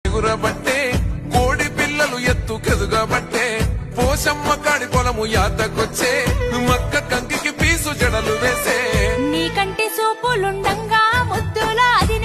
ఎగురబట్టే కోడి పిల్లలు ఎత్తుకెదుగబట్టే పోషమ్మ కాడి పొలము యాతకొచ్చే మక్క కంకికి పీసు జడలు వేసే నీకంటి సూపులుండంగా ముద్దుల అది